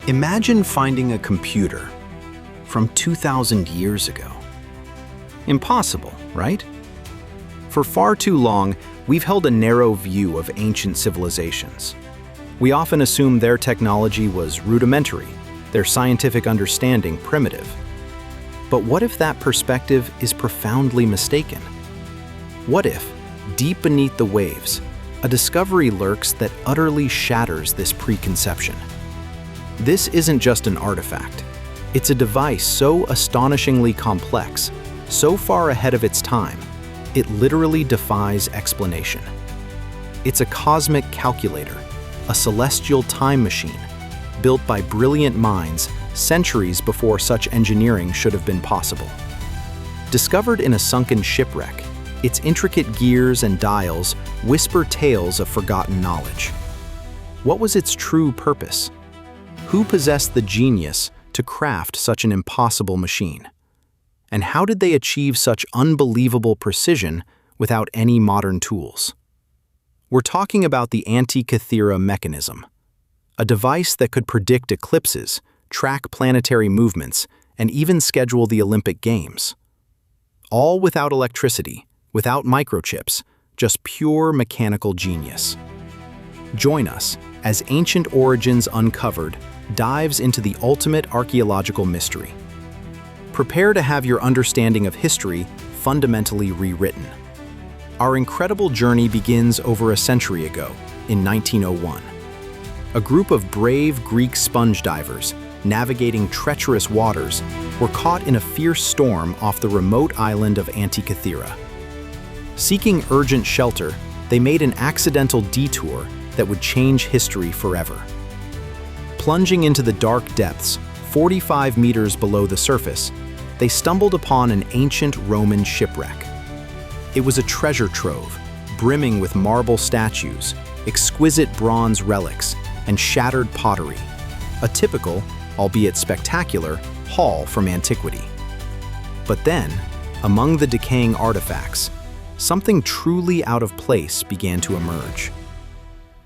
Imagine finding a computer from 2,000 years ago. Impossible, right? For far too long, we've held a narrow view of ancient civilizations. We often assume their technology was rudimentary, their scientific understanding primitive. But what if that perspective is profoundly mistaken? What if, deep beneath the waves, a discovery lurks that utterly shatters this preconception? This isn't just an artifact. It's a device so astonishingly complex, so far ahead of its time, it literally defies explanation. It's a cosmic calculator, a celestial time machine, built by brilliant minds centuries before such engineering should have been possible. Discovered in a sunken shipwreck, its intricate gears and dials whisper tales of forgotten knowledge. What was its true purpose? Who possessed the genius to craft such an impossible machine? And how did they achieve such unbelievable precision without any modern tools? We're talking about the Antikythera Mechanism, a device that could predict eclipses, track planetary movements, and even schedule the Olympic Games. All without electricity, without microchips, just pure mechanical genius. Join us as Ancient Origins Uncovered dives into the ultimate archaeological mystery. Prepare to have your understanding of history fundamentally rewritten. Our incredible journey begins over a century ago, in 1901. A group of brave Greek sponge divers, navigating treacherous waters, were caught in a fierce storm off the remote island of Antikythera. Seeking urgent shelter, they made an accidental detour that would change history forever. Plunging into the dark depths, 45 meters below the surface, they stumbled upon an ancient Roman shipwreck. It was a treasure trove, brimming with marble statues, exquisite bronze relics, and shattered pottery, a typical, albeit spectacular, haul from antiquity. But then, among the decaying artifacts, something truly out of place began to emerge.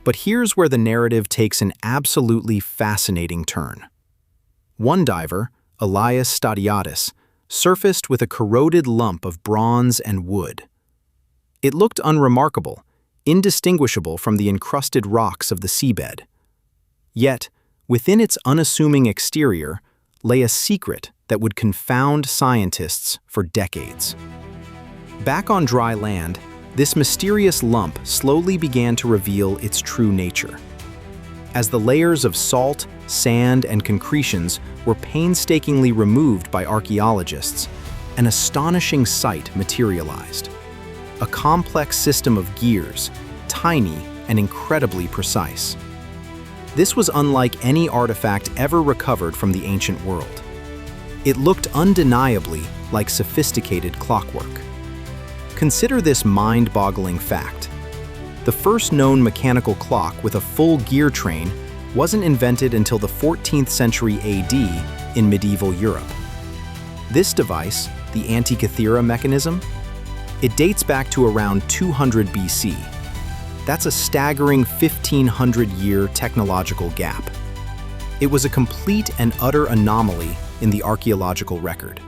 But here's where the narrative takes an absolutely fascinating turn. One diver, Elias Stadiatis, surfaced with a corroded lump of bronze and wood. It looked unremarkable, indistinguishable from the encrusted rocks of the seabed. Yet, within its unassuming exterior lay a secret that would confound scientists for decades. Back on dry land, this mysterious lump slowly began to reveal its true nature. As the layers of salt, sand, and concretions were painstakingly removed by archaeologists, an astonishing sight materialized. A complex system of gears, tiny and incredibly precise. This was unlike any artifact ever recovered from the ancient world. It looked undeniably like sophisticated clockwork. Consider this mind-boggling fact. The first known mechanical clock with a full gear train wasn't invented until the 14th century AD in medieval Europe. This device, the Antikythera Mechanism, it dates back to around 200 BC. That's a staggering 1,500-year technological gap. It was a complete and utter anomaly in the archaeological record.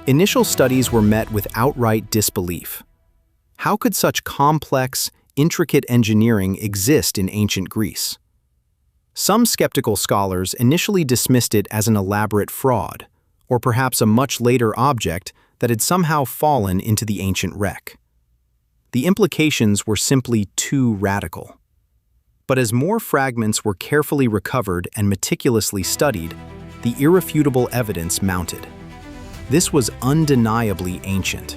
Initial studies were met with outright disbelief. How could such complex, intricate engineering exist in ancient Greece? Some skeptical scholars initially dismissed it as an elaborate fraud, or perhaps a much later object that had somehow fallen into the ancient wreck. The implications were simply too radical. But as more fragments were carefully recovered and meticulously studied, the irrefutable evidence mounted. This was undeniably ancient.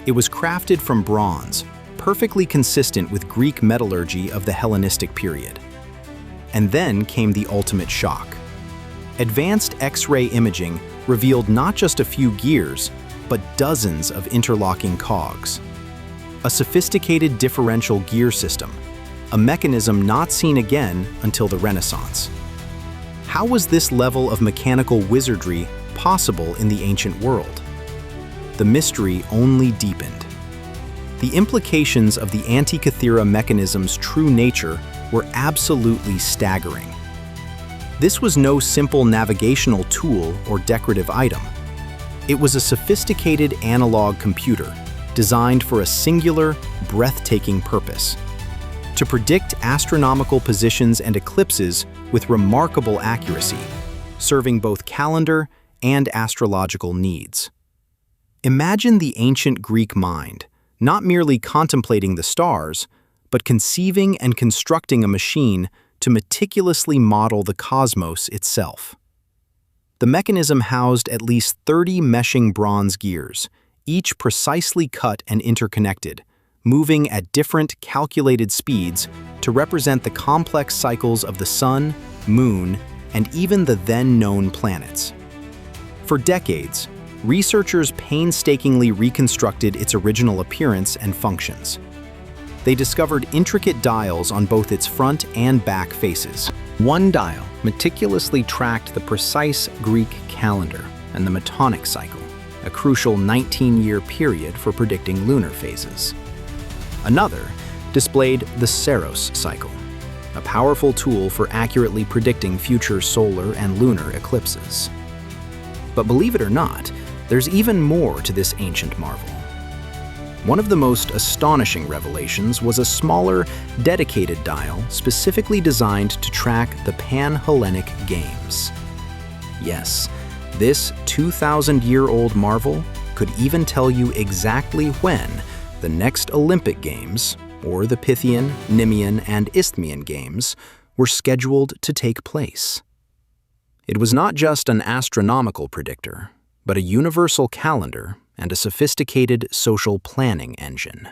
It was crafted from bronze, perfectly consistent with Greek metallurgy of the Hellenistic period. And then came the ultimate shock. Advanced X-ray imaging revealed not just a few gears, but dozens of interlocking cogs. A sophisticated differential gear system, a mechanism not seen again until the Renaissance. How was this level of mechanical wizardry possible in the ancient world? The mystery only deepened. The implications of the Antikythera Mechanism's true nature were absolutely staggering. This was no simple navigational tool or decorative item. It was a sophisticated analog computer designed for a singular, breathtaking purpose: to predict astronomical positions and eclipses with remarkable accuracy, serving both calendar and astrological needs. Imagine the ancient Greek mind, not merely contemplating the stars, but conceiving and constructing a machine to meticulously model the cosmos itself. The mechanism housed at least 30 meshing bronze gears, each precisely cut and interconnected, moving at different calculated speeds to represent the complex cycles of the sun, moon, and even the then-known planets. For decades, researchers painstakingly reconstructed its original appearance and functions. They discovered intricate dials on both its front and back faces. One dial meticulously tracked the precise Greek calendar and the Metonic cycle, a crucial 19-year period for predicting lunar phases. Another displayed the Saros cycle, a powerful tool for accurately predicting future solar and lunar eclipses. But believe it or not, there's even more to this ancient marvel. One of the most astonishing revelations was a smaller, dedicated dial specifically designed to track the Panhellenic Games. Yes, this 2,000-year-old marvel could even tell you exactly when the next Olympic Games, or the Pythian, Nemean, and Isthmian Games, were scheduled to take place. It was not just an astronomical predictor, but a universal calendar and a sophisticated social planning engine.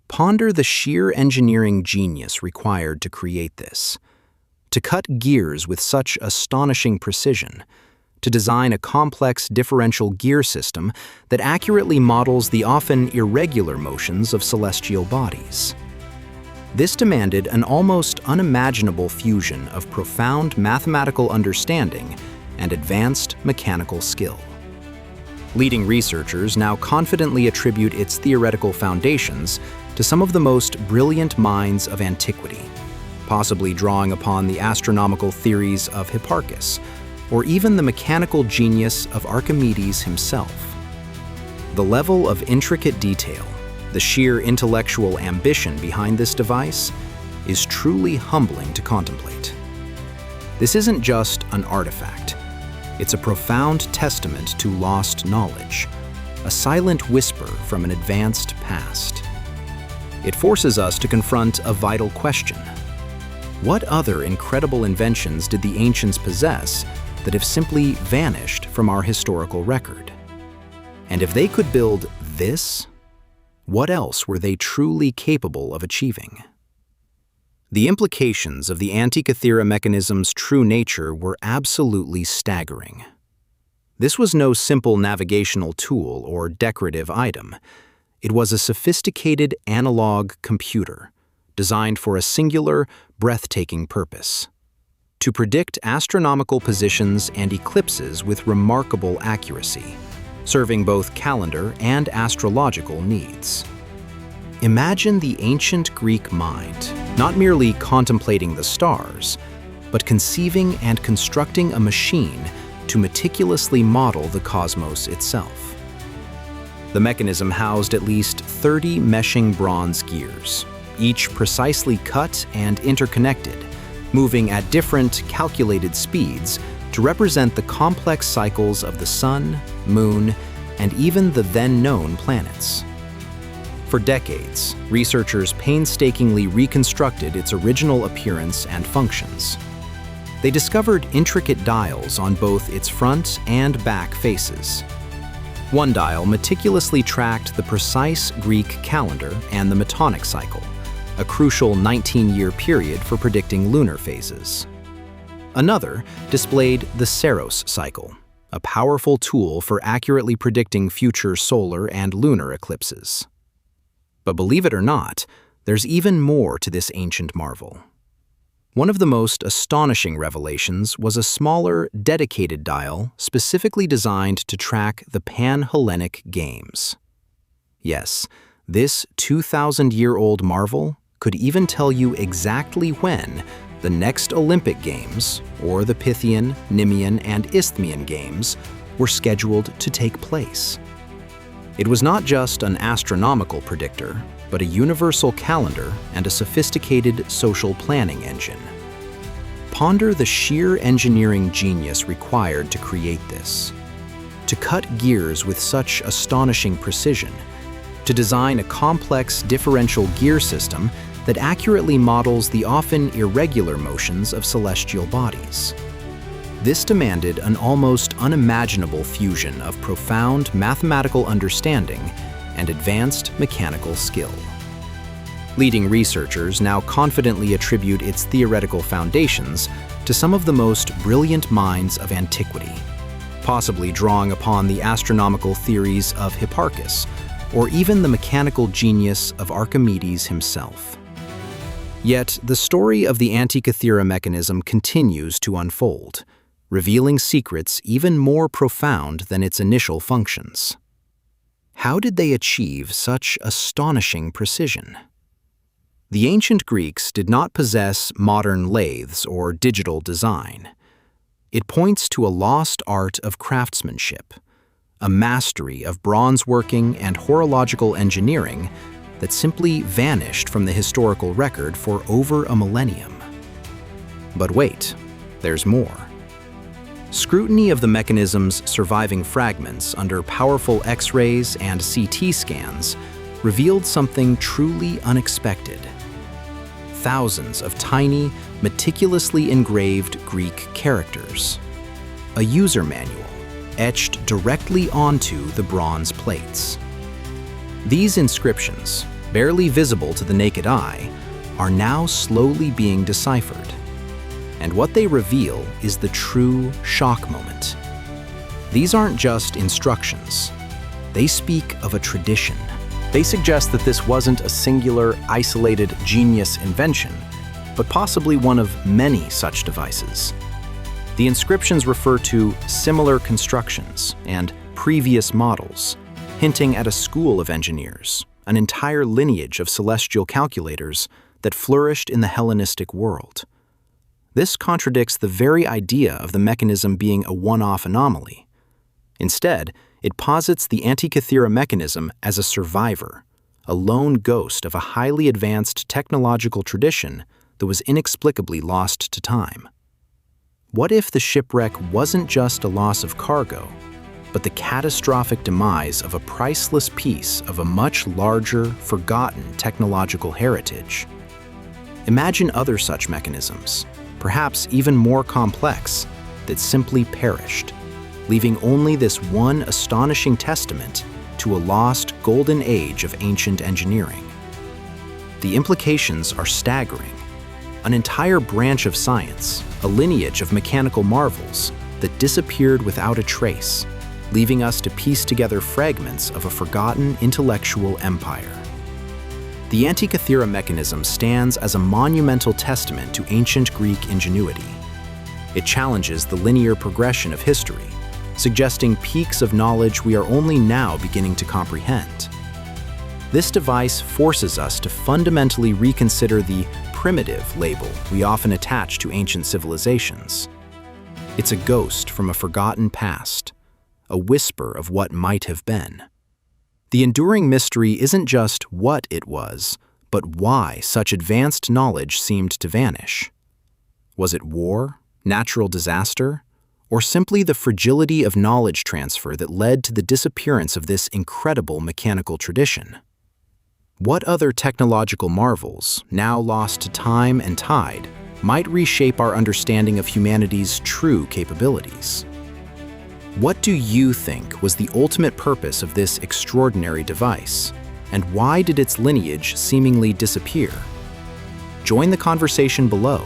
Ponder the sheer engineering genius required to create this. To cut gears with such astonishing precision, to design a complex differential gear system that accurately models the often irregular motions of celestial bodies. This demanded an almost unimaginable fusion of profound mathematical understanding and advanced mechanical skill. Leading researchers now confidently attribute its theoretical foundations to some of the most brilliant minds of antiquity, possibly drawing upon the astronomical theories of Hipparchus, or even the mechanical genius of Archimedes himself. The level of intricate detail, the sheer intellectual ambition behind this device, is truly humbling to contemplate. This isn't just an artifact. It's a profound testament to lost knowledge, a silent whisper from an advanced past. It forces us to confront a vital question. What other incredible inventions did the ancients possess that have simply vanished from our historical record? And if they could build this, what else were they truly capable of achieving? The implications of the Antikythera Mechanism's true nature were absolutely staggering. This was no simple navigational tool or decorative item. It was a sophisticated analog computer designed for a singular, breathtaking purpose: to predict astronomical positions and eclipses with remarkable accuracy, serving both calendar and astrological needs. Imagine the ancient Greek mind, not merely contemplating the stars, but conceiving and constructing a machine to meticulously model the cosmos itself. The mechanism housed at least 30 meshing bronze gears, each precisely cut and interconnected, moving at different calculated speeds to represent the complex cycles of the sun, moon, and even the then-known planets. For decades, researchers painstakingly reconstructed its original appearance and functions. They discovered intricate dials on both its front and back faces. One dial meticulously tracked the precise Greek calendar and the Metonic cycle, a crucial 19-year period for predicting lunar phases. Another displayed the Saros cycle, a powerful tool for accurately predicting future solar and lunar eclipses. But believe it or not, there's even more to this ancient marvel. One of the most astonishing revelations was a smaller, dedicated dial specifically designed to track the Panhellenic Games. Yes, this 2,000-year-old marvel could even tell you exactly when The next Olympic Games, or the Pythian, Nemean, and Isthmian Games, were scheduled to take place. It was not just an astronomical predictor, but a universal calendar and a sophisticated social planning engine. Ponder the sheer engineering genius required to create this. To cut gears with such astonishing precision, to design a complex differential gear system that accurately models the often irregular motions of celestial bodies. This demanded an almost unimaginable fusion of profound mathematical understanding and advanced mechanical skill. Leading researchers now confidently attribute its theoretical foundations to some of the most brilliant minds of antiquity, possibly drawing upon the astronomical theories of Hipparchus, or even the mechanical genius of Archimedes himself. Yet, the story of the Antikythera mechanism continues to unfold, revealing secrets even more profound than its initial functions. How did they achieve such astonishing precision? The ancient Greeks did not possess modern lathes or digital design. It points to a lost art of craftsmanship, a mastery of bronze working and horological engineering that simply vanished from the historical record for over a millennium. But wait, there's more. Scrutiny of the mechanism's surviving fragments under powerful X-rays and CT scans revealed something truly unexpected. Thousands of tiny, meticulously engraved Greek characters. A user manual etched directly onto the bronze plates. These inscriptions, barely visible to the naked eye, are now slowly being deciphered. And what they reveal is the true shock moment. These aren't just instructions. They speak of a tradition. They suggest that this wasn't a singular, isolated genius invention, but possibly one of many such devices. The inscriptions refer to similar constructions and previous models, hinting at a school of engineers, an entire lineage of celestial calculators that flourished in the Hellenistic world. This contradicts the very idea of the mechanism being a one-off anomaly. Instead, it posits the Antikythera mechanism as a survivor, a lone ghost of a highly advanced technological tradition that was inexplicably lost to time. What if the shipwreck wasn't just a loss of cargo, but the catastrophic demise of a priceless piece of a much larger, forgotten technological heritage? Imagine other such mechanisms, perhaps even more complex, that simply perished, leaving only this one astonishing testament to a lost golden age of ancient engineering. The implications are staggering. An entire branch of science, a lineage of mechanical marvels that disappeared without a trace, leaving us to piece together fragments of a forgotten intellectual empire. The Antikythera mechanism stands as a monumental testament to ancient Greek ingenuity. It challenges the linear progression of history, suggesting peaks of knowledge we are only now beginning to comprehend. This device forces us to fundamentally reconsider the primitive label we often attach to ancient civilizations. It's a ghost from a forgotten past, a whisper of what might have been. The enduring mystery isn't just what it was, but why such advanced knowledge seemed to vanish. Was it war, natural disaster, or simply the fragility of knowledge transfer that led to the disappearance of this incredible mechanical tradition? What other technological marvels, now lost to time and tide, might reshape our understanding of humanity's true capabilities? What do you think was the ultimate purpose of this extraordinary device, and why did its lineage seemingly disappear? Join the conversation below.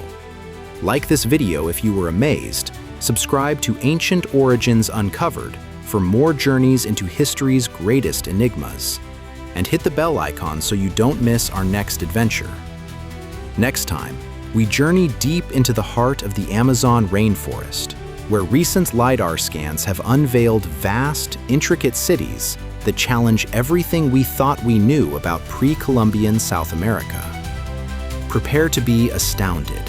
Like this video if you were amazed, subscribe to Ancient Origins Uncovered for more journeys into history's greatest enigmas, and hit the bell icon so you don't miss our next adventure. Next time, we journey deep into the heart of the Amazon rainforest, where recent LiDAR scans have unveiled vast, intricate cities that challenge everything we thought we knew about pre-Columbian South America. Prepare to be astounded